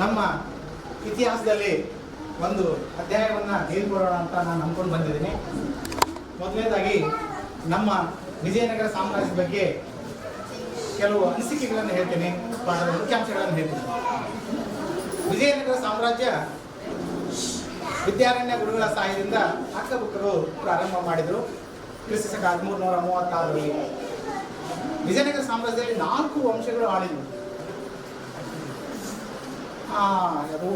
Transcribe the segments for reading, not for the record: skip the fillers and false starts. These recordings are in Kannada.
ನಮ್ಮ ಇತಿಹಾಸದಲ್ಲಿ ಒಂದು ಅಧ್ಯಾಯವನ್ನು ಹೇಳ್ಕೊಡೋಣ ಅಂತ ನಾನು ಅಂದ್ಕೊಂಡು ಬಂದಿದ್ದೀನಿ. ಮೊದಲನೇದಾಗಿ ನಮ್ಮ ವಿಜಯನಗರ ಸಾಮ್ರಾಜ್ಯದ ಬಗ್ಗೆ ಕೆಲವು ಅನಿಸಿಕೆಗಳನ್ನು ಹೇಳ್ತೀನಿ, ಮುಖ್ಯಾಂಶಗಳನ್ನು ಹೇಳ್ತೀನಿ. ವಿಜಯನಗರ ಸಾಮ್ರಾಜ್ಯ ವಿದ್ಯಾರಣ್ಯ ಗುರುಗಳ ಸಹಾಯದಿಂದ ಹಕ್ಕಬುಕ್ಕರು ಪ್ರಾರಂಭ ಮಾಡಿದರು. ಕ್ರಿಸ್ತ ಶಕ 1336ರಲ್ಲಿ ವಿಜಯನಗರ ಸಾಮ್ರಾಜ್ಯದಲ್ಲಿ 4 ವಂಶಗಳು ಆಳಿದ್ವು. ಅದು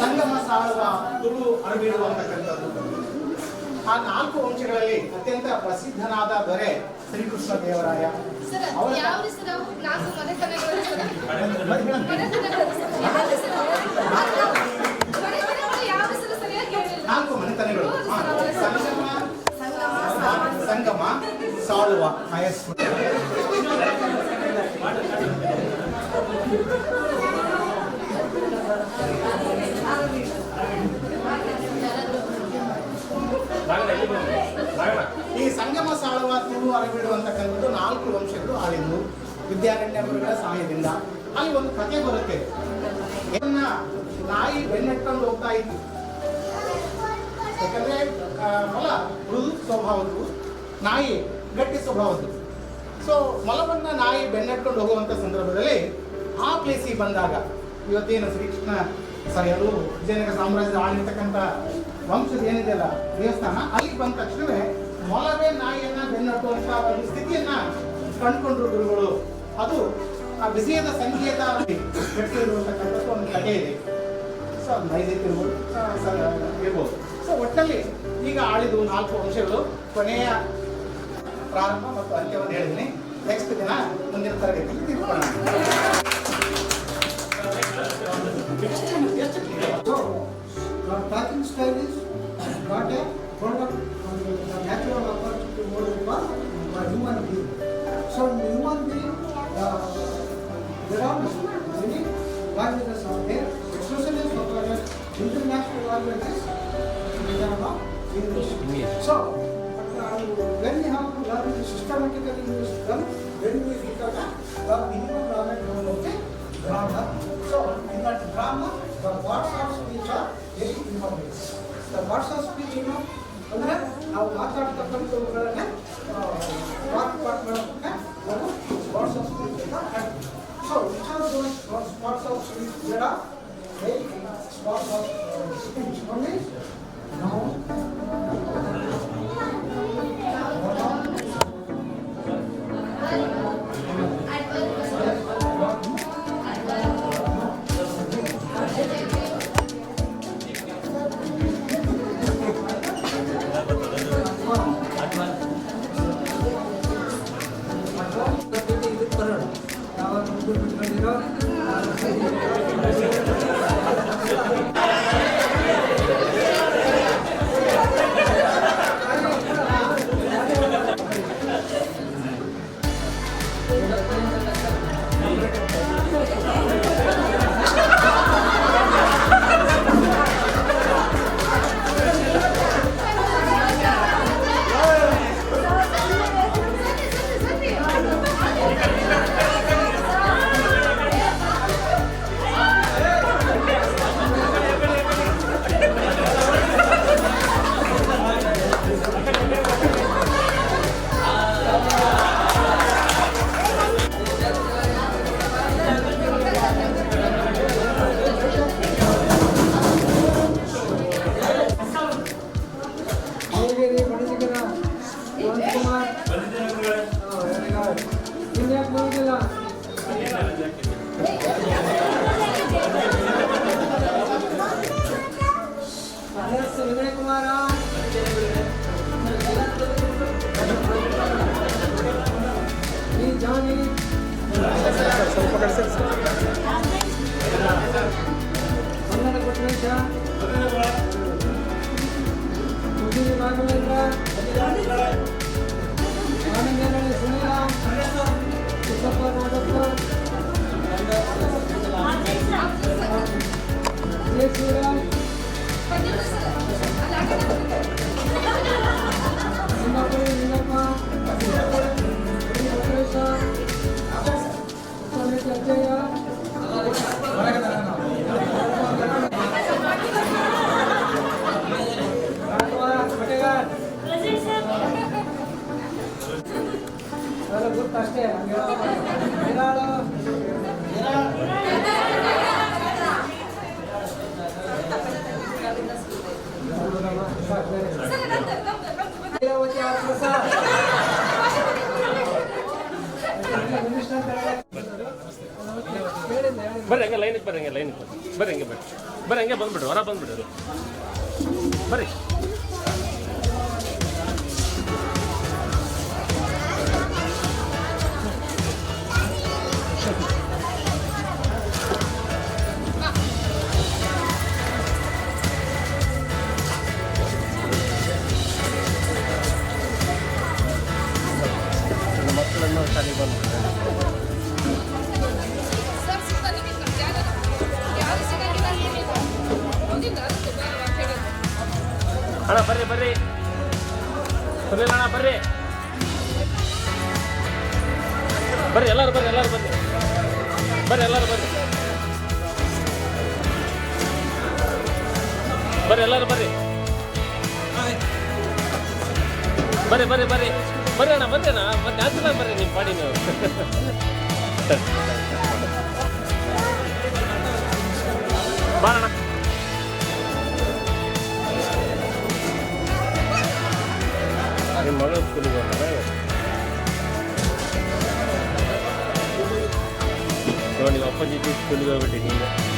ಸಂಗಮ, ಸಾಳುವ, ತುಳು, ಅರಬೀಡು ಅಂತಕ್ಕಂಥದ್ದು. ಆ 4 ವಂಶಗಳಲ್ಲಿ ಅತ್ಯಂತ ಪ್ರಸಿದ್ಧನಾದ ದೊರೆ ಶ್ರೀಕೃಷ್ಣ ದೇವರಾಯ. ನಾಲ್ಕು ಮನೆತನಗಳು: ಸಂಗಮ, ಸಾಳುವ, ಈ ಸಂಗಮ, ಸಾಳುವ, ತುಳು, ಅರಬೀಡು ಅಂತಕ್ಕಂಥದ್ದು 4 ವಂಶಗಳು ಆಳಿದ್ವು ವಿದ್ಯಾರಣ್ಯ ಗುರುಗಳ ಸಹಾಯದಿಂದ. ಅಲ್ಲಿ ಒಂದು ಕಥೆ ಬರುತ್ತೆ. ನಾಯಿ ಬೆನ್ನಟ್ಕೊಂಡು ಹೋಗ್ತಾ ಇತ್ತು. ಯಾಕಂದ್ರೆ ಮೊಲ ಮೃದು ಸ್ವಭಾವದ್ದು, ನಾಯಿ ಗಟ್ಟಿ ಸ್ವಭಾವದ್ದು. ಸೊ ಮೊಲವನ್ನ ನಾಯಿ ಬೆನ್ನಟ್ಕೊಂಡು ಹೋಗುವಂತ ಸಂದರ್ಭದಲ್ಲಿ ಆ ಪ್ಲೇಸಿಗೆ ಬಂದಾಗ, ಇವತ್ತೇನು ಶ್ರೀಕೃಷ್ಣ ಅದು ವಿಜಯನಗರ ಸಾಮ್ರಾಜ್ಯದ ಆಳಿರ್ತಕ್ಕಂಥ ವಂಶದ ಏನಿದೆಯಲ್ಲ ದೇವಸ್ಥಾನ, ಅಲ್ಲಿಗೆ ಬಂದ ತಕ್ಷಣವೇ ಮೊಲವೇ ನಾಯಿಯನ್ನ ಬೆನ್ನಟ್ಟುವಂತ ಒಂದು ಸ್ಥಿತಿಯನ್ನ ಕಂಡುಕೊಂಡ್ರು ಗುರುಗಳು. ಅದು ಆ ವಿಜಯದ ಸಂಕೇತ ಇರುವಂತಕ್ಕಂಥದ್ದು ಒಂದು ಕಥೆ ಇದೆ. ಸೊ ನೈಜತೆ ಇರ್ಬೋದು. ಸೊ ಒಟ್ಟಲ್ಲಿ ಈಗ ಆಳಿದು 4 ವಂಶಗಳು. ಕೊನೆಯ ಪ್ರಾರಂಭ ಮತ್ತು ಅಂತ್ಯವನ್ನು ಹೇಳಿದ್ದೀನಿ. ನೆಕ್ಸ್ಟ್ ದಿನ ಮುಂದಿನ ತರಗತಿಯಲ್ಲಿ ತಿಳ್ಕೊಳ್ಳೋಣ. Talking style is not a product of the natural opportunity for human being. So human being, there are many languages out there, especially for the international languages, we have English. So when we have to learn systematically English, then we become the minimum knowledge of the grammar. So in that grammar, the parts of speech are very important. The parts of speech, ಅಂದರೆ ನಾವು ಮಾತಾಡ್ತಕ್ಕಂಥವುಗಳನ್ನೇ ಪಾಠಗಳನ್ನ ನಾವು ಪಾರ್ಟ್ಸ್ ಆಫ್ ಸ್ಪೀಚ್ ಅಂತ ಹೇಳ್ತೀವಿ. So which are those parts of speech? There are 8 parts of speech. One is noun, Jaya. ಅಂತ ಅಷ್ಟೇ. ನಿರಾಳು ಲೀಲಾವತಿ ಆತ್ಮಸ ಬರ್ರಿ ಹಂಗೆ ಲೈನಿಗೆ ಬರ್ರಿ, ಹಂಗೆ ಲೈನಿಗೆ ಬರ್ರಿ, ಹಂಗೆ ಬರ್ರಿ, ಬರ್ರಿ ಹಂಗೆ ಬಂದ್ಬಿಡ್ರಿ, ಹೊರ ಬಂದ್ಬಿಡ್ರಿ ಬರ್ರಿ. ಮಕ್ಕಳನ್ನು ಶಾಲೆಗೆ ಬಂದ್ಬಿಡ್ರಿ. ಅಣ್ಣ ಬರ್ರಿ ಬರ್ರಿ ಸುನಿಲ್ ಅಣ್ಣ ಬರ್ರಿ ಬರ್ರಿ ಎಲ್ಲರೂ ಬರ್ರಿ, ಎಲ್ಲರೂ ಬರ್ರಿ, ಬರ್ರಿ ಎಲ್ಲರೂ ಬರ್ರಿ, ಬರ್ರಿ ಎಲ್ಲರೂ ಬರ್ರಿ, ಬರ್ರಿ ಬರ್ರಿ ಬರ್ರಿ ಬರ್ರಿ ಅಣ್ಣ, ಬರ್ರಿ ಅಣ್ಣ, ಮತ್ತೆ ಡ್ಯಾನ್ಸ್ ಬರ್ರಿ ನಿಮ್ಮ ಪಾಡಿ ನೀವು. ಬಾರಣ್ಣ. ನಿಮ್ಮ ಮಗಳು ಸ್ಕೂಲಿಗೆ ಹೋಗ್ತಾರೆ ನೋಡಿ, ಅಪ್ಪಾಜಿ ಸ್ಕೂಲಿಗೆ ಹೋಗ್ಬಿಟ್ಟಿದ್ದೀನಿ.